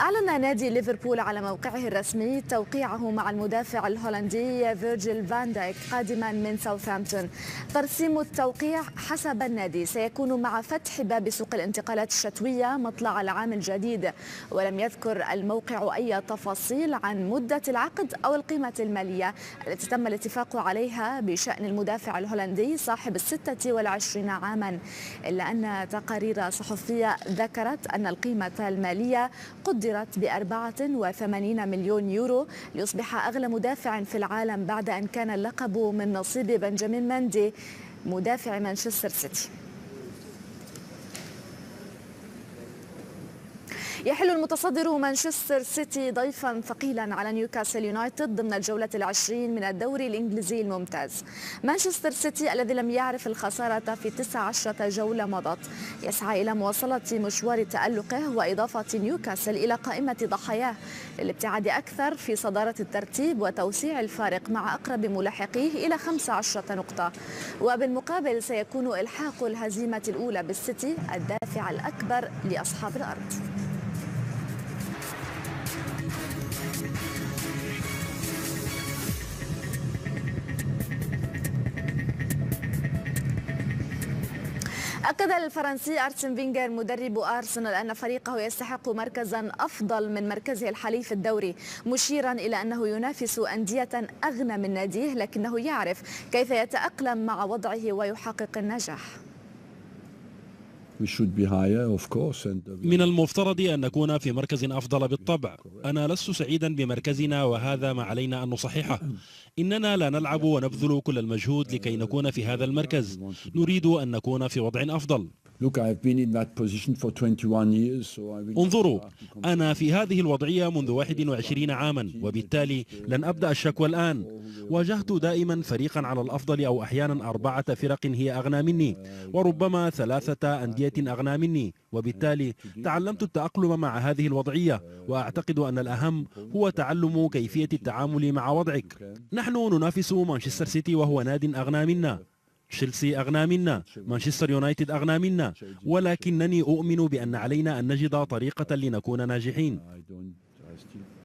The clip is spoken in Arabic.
أعلن نادي ليفربول على موقعه الرسمي توقيعه مع المدافع الهولندي فيرجيل فان دايك قادما من ساوثهامبتون. ترسيم التوقيع حسب النادي سيكون مع فتح باب سوق الانتقالات الشتوية مطلع العام الجديد، ولم يذكر الموقع أي تفاصيل عن مدة العقد أو القيمة المالية التي تم الاتفاق عليها بشأن المدافع الهولندي صاحب 26 عاما، إلا أن تقارير صحفية ذكرت أن القيمة المالية قدرت ب84 مليون يورو ليصبح أغلى مدافع في العالم بعد أن كان اللقب من نصيب بنجامين ماندي مدافع مانشستر سيتي. يحل المتصدر مانشستر سيتي ضيفا ثقيلا على نيوكاسل يونايتد ضمن الجولة العشرين من الدوري الإنجليزي الممتاز. مانشستر سيتي الذي لم يعرف الخسارة في 19 جولة مضت يسعى إلى مواصلة مشوار تألقه وإضافة نيوكاسل إلى قائمة ضحاياه للابتعاد أكثر في صدارة الترتيب وتوسيع الفارق مع أقرب ملاحقيه إلى 15 نقطة، وبالمقابل سيكون إلحاق الهزيمة الأولى بالسيتي الدافع الأكبر لأصحاب الأرض. أكد الفرنسي أرسن فينغر مدرب أرسنال أن فريقه يستحق مركزا أفضل من مركزه الحالي في الدوري، مشيرا إلى أنه ينافس أندية أغنى من ناديه لكنه يعرف كيف يتأقلم مع وضعه ويحقق النجاح. من المفترض أن نكون في مركز أفضل بالطبع. أنا لست سعيدا بمركزنا وهذا ما علينا أن نصححه. إننا لا نلعب ونبذل كل المجهود لكي نكون في هذا المركز، نريد أن نكون في وضع أفضل. انظروا، أنا في هذه الوضعية منذ 21 عاما، وبالتالي لن أبدأ الشكوى الآن. واجهت دائما فريقا على الأفضل أو أحيانا 4 فرق هي أغنى مني، وربما 3 أندية أغنى مني، وبالتالي تعلمت التأقلم مع هذه الوضعية، وأعتقد أن الأهم هو تعلم كيفية التعامل مع وضعك. نحن ننافس مانشستر سيتي وهو ناد أغنى منا، تشيلسي أغنى منا، مانشستر يونايتد أغنى منا، ولكنني أؤمن بأن علينا أن نجد طريقة لنكون ناجحين.